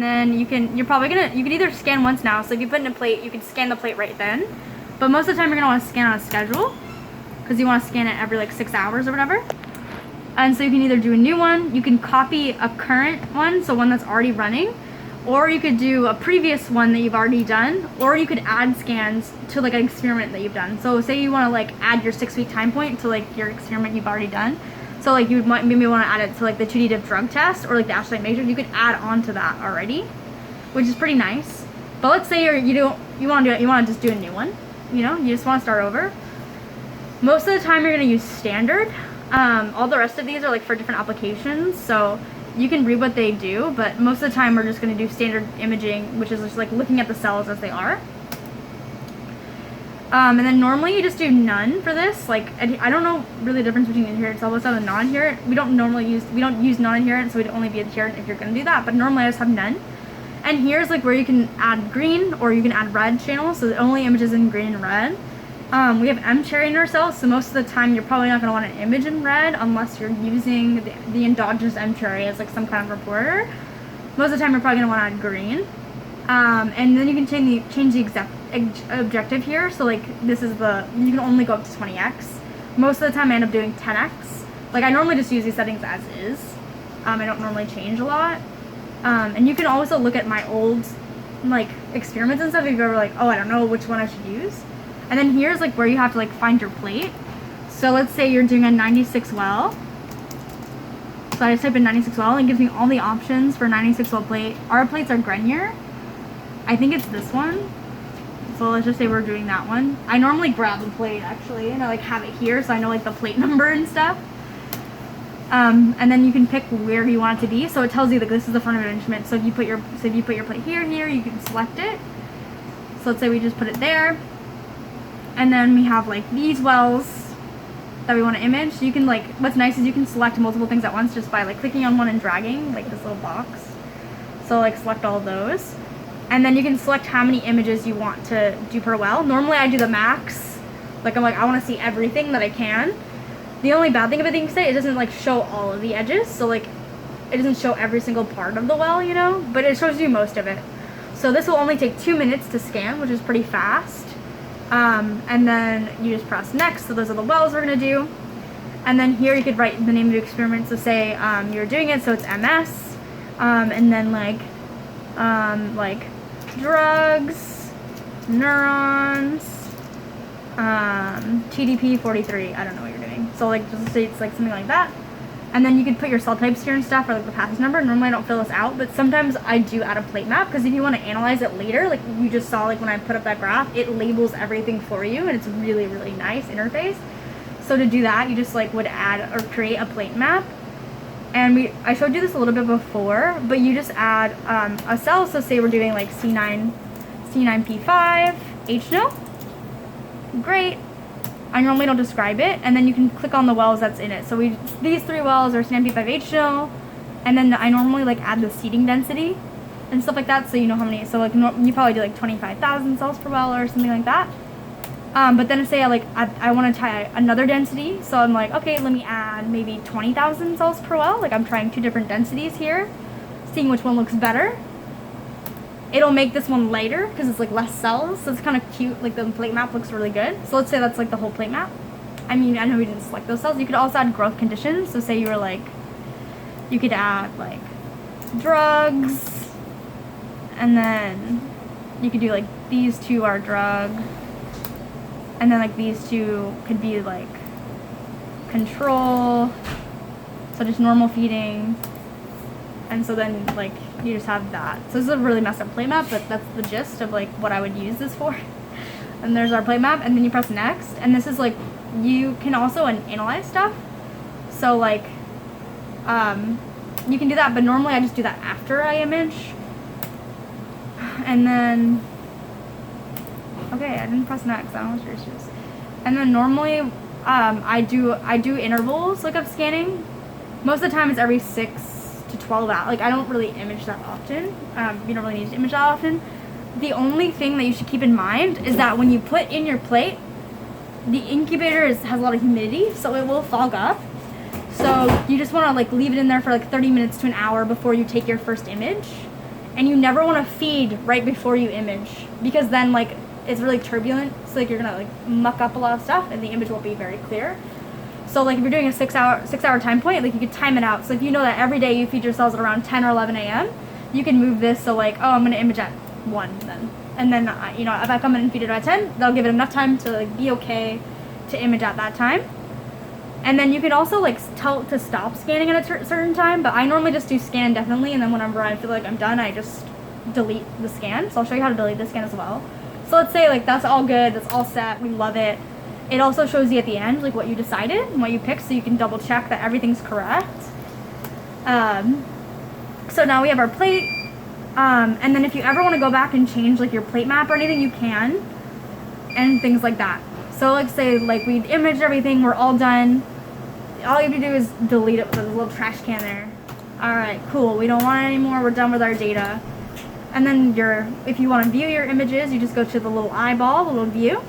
and then you can either scan once now, so if you put in a plate, you can scan the plate right then, but most of the time you're gonna want to scan on a schedule, because you want to scan it every like 6 hours or whatever. And so you can either do a new one, you can copy a current one, so one that's already running, or you could do a previous one that you've already done, or you could add scans to like an experiment that you've done. So say you want to like add your 6-week time point to like your experiment you've already done. So like you might maybe want to add it to like the 2D diff drug test or like the astrocyte matrix. You could add on to that already, which is pretty nice. But let's say you want to just do a new one. You know, you just want to start over. Most of the time you're going to use standard. All the rest of these are like for different applications, so you can read what they do, but most of the time we're just going to do standard imaging, which is just like looking at the cells as they are. And then normally you just do none for this. Like, I don't know really the difference between adherent cell and non-adherent. We don't use non-adherent, so we'd only be adherent if you're going to do that, but normally I just have none. And here's like where you can add green or you can add red channels, so the only images in green and red. We have M-cherry in our cells, so most of the time you're probably not going to want an image in red unless you're using the endogenous M-cherry as like some kind of reporter. Most of the time you're probably going to want to add green. And then you can change the objective here, so like this is you can only go up to 20x. Most of the time I end up doing 10x. Like I normally just use these settings as is. I don't normally change a lot. And you can also look at my old like experiments and stuff if you're ever like, oh, I don't know which one I should use. And then here's like where you have to like find your plate. So let's say you're doing a 96 well. So I just type in 96 well and it gives me all the options for 96 well plate. Our plates are Grenier. I think it's this one. So let's just say we're doing that one. I normally grab the plate actually and I like have it here so I know like the plate number and stuff. And then you can pick where you want it to be. So it tells you like this is the front of your instrument. So if you put your plate here, you can select it. So let's say we just put it there. And then we have like these wells that we want to image. So you can like, what's nice is you can select multiple things at once just by like clicking on one and dragging like this little box. So like select all of those. And then you can select how many images you want to do per well. Normally I do the max. Like I'm like, I want to see everything that I can. The only bad thing about the Incucyte, it doesn't like show all of the edges. So like it doesn't show every single part of the well, you know, but it shows you most of it. So this will only take 2 minutes to scan, which is pretty fast. And then you just press next. So those are the wells we're going to do. And then here you could write the name of the experiment. So say you're doing it, so it's MS. And then like drugs, neurons, TDP 43. I don't know what you're doing. So like just say it's like something like that. And then you can put your cell types here and stuff, or like the passage number. Normally I don't fill this out, but sometimes I do add a plate map, because if you want to analyze it later, like you just saw like when I put up that graph, it labels everything for you, and it's a really, really nice interface. So to do that, you just like would add or create a plate map. And I showed you this a little bit before, but you just add a cell. So say we're doing like C9P5, HNO. Great. I normally don't describe it, and then you can click on the wells that's in it. So these 3 wells are C9P5HNO, and then I normally like add the seeding density and stuff like that, so you know how many. So like you probably do like 25,000 cells per well or something like that. But then say I want to try another density, so I'm like, okay, let me add maybe 20,000 cells per well. Like I'm trying 2 different densities here, seeing which one looks better. It'll make this one lighter because it's like less cells, so it's kind of cute. Like the plate map looks really good. So let's say that's like the whole plate map. I mean, I know we didn't select those cells. You could also add growth conditions. So say you were like, you could add like drugs, and then you could do like these 2 are drug, and then like these 2 could be like control. So just normal feeding. And so then like you just have that. So this is a really messed up plate map, but that's the gist of like what I would use this for. And there's our plate map, and then you press next, and this is like, you can also analyze stuff. So like you can do that, but normally I just do that after I image. And then okay, I didn't press next. I don't know what yours is. And then normally I do intervals like of scanning. Most of the time it's every 6 to 12 hours. Like I don't really image that often. You don't really need to image that often. The only thing that you should keep in mind is that when you put in your plate, the incubator has a lot of humidity, so it will fog up. So you just want to like leave it in there for like 30 minutes to an hour before you take your first image. and you never want to feed right before you image, because then like it's really turbulent, so like you're gonna like muck up a lot of stuff and the image won't be very clear. So like if you're doing a 6 hour time point, like you could time it out. So if you know that every day you feed your cells at around 10 or 11 a.m., you can move this so like, oh, I'm gonna image at 1 then. And then, you know, if I come in and feed it at 10, they'll give it enough time to like be okay to image at that time. And then you can also like tell it to stop scanning at a certain time, but I normally just do scan indefinitely, and then whenever I feel like I'm done, I just delete the scan. So I'll show you how to delete the scan as well. So let's say like that's all good, that's all set, we love it. It also shows you at the end like what you decided and what you picked, so you can double check that everything's correct. So now we have our plate. And then if you ever want to go back and change like your plate map or anything, you can, and things like that. So like say like we imaged everything, we're all done. All you have to do is delete it with a little trash can there. Alright, cool, we don't want it anymore, we're done with our data. And then if you want to view your images, you just go to the little eyeball, the little view,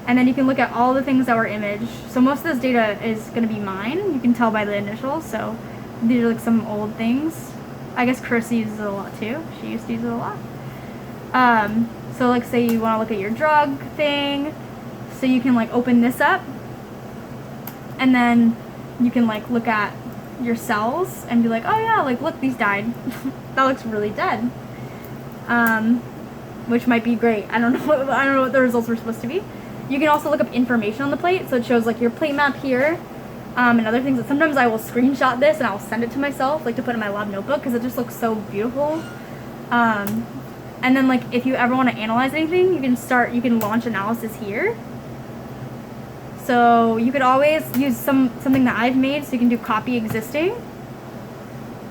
and then you can look at all the things that were imaged. So most of this data is going to be mine, you can tell by the initials, so these are like some old things. I guess Chris uses it a lot too. She used to use it a lot. So like say you want to look at your drug thing, so you can like open this up, and then you can like look at your cells and be like, oh yeah, like look, these died. That looks really dead. Which might be great. I don't know what the results were supposed to be. You can also look up information on the plate, so it shows like your plate map here. And other things. That sometimes I will screenshot this and I'll send it to myself, like to put in my lab notebook, because it just looks so beautiful. And then like if you ever want to analyze anything, you can launch analysis here. So you could always use something that I've made, so you can do copy existing.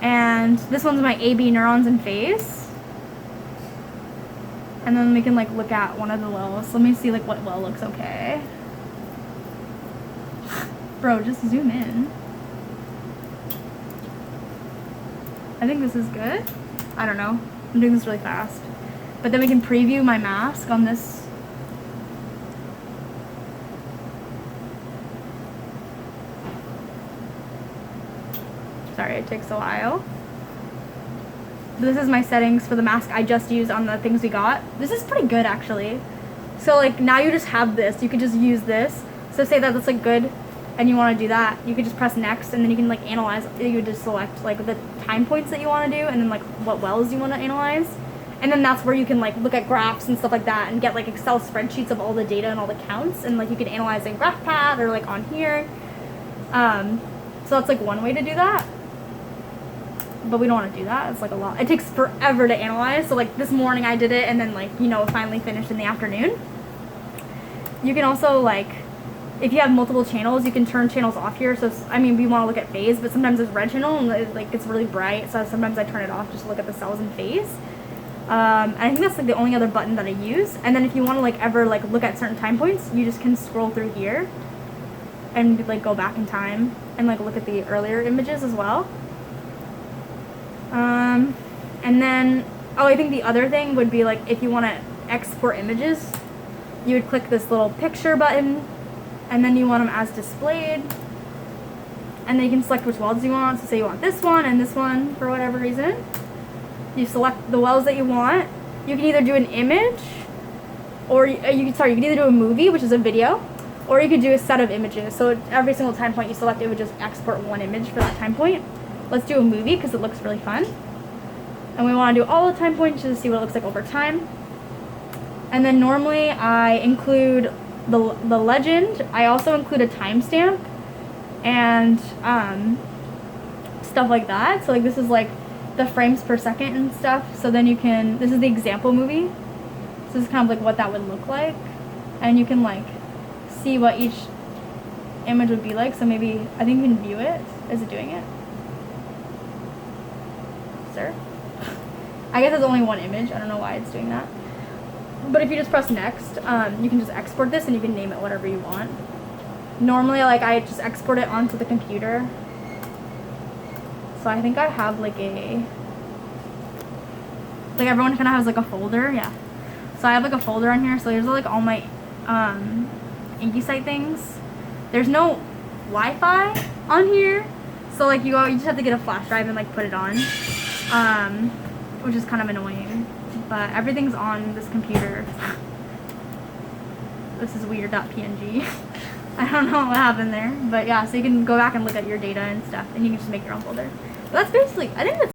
And this one's my AB neurons in phase. And then we can like look at one of the wells. Let me see like what well looks okay. Bro, just zoom in. I think this is good. I don't know. I'm doing this really fast. But then we can preview my mask on this. Sorry, it takes a while. This is my settings for the mask I just used on the things we got. This is pretty good actually. So like now you just have this. You could just use this. So say that that's like good, and you want to do that, you could just press next, and then you can like analyze. You would just select like the time points that you want to do, and then like what wells you want to analyze, and then that's where you can like look at graphs and stuff like that, and get like Excel spreadsheets of all the data and all the counts, and like you can analyze in GraphPad or like on here. So that's like one way to do that, but we don't want to do that. It's like a lot. It takes forever to analyze. So like this morning I did it, and then like finally finished in the afternoon. You can also like, if you have multiple channels, you can turn channels off here. So, I mean, we want to look at phase, but sometimes it's red channel and it, like, it's really bright. So sometimes I turn it off just to look at the cells in phase. And I think that's like the only other button that I use. And then if you want to like ever like look at certain time points, you just can scroll through here and like go back in time and like look at the earlier images as well. And then, oh, I think the other thing would be like if you want to export images, you would click this little picture button, and then you want them as displayed, and then you can select which wells you want. So say you want this one and this one for whatever reason. You select the wells that you want. You can either do an image, or you can either do a movie, which is a video, or you could do a set of images. So every single time point you select, it would just export one image for that time point. Let's do a movie because it looks really fun. And we want to do all the time points just to see what it looks like over time. And then normally I include the legend. I also include a timestamp and stuff like that. So like this is like the frames per second and stuff. So then you can, this is the example movie. So this is kind of like what that would look like. And you can like see what each image would be like. So maybe, I think you can view it. Is it doing it? Sir? I guess there's only one image. I don't know why it's doing that. But if you just press next, you can just export this and you can name it whatever you want. Normally, like, I just export it onto the computer. So I think I have like a, like everyone kind of has like a folder, yeah. So I have like a folder on here. So there's like all my Incucyte things. There's no Wi-Fi on here. So like you just have to get a flash drive and like put it on. which is kind of annoying. But everything's on this computer. This is weird.png. I don't know what happened there, but yeah, so you can go back and look at your data and stuff, and you can just make your own folder. But that's basically, I think that's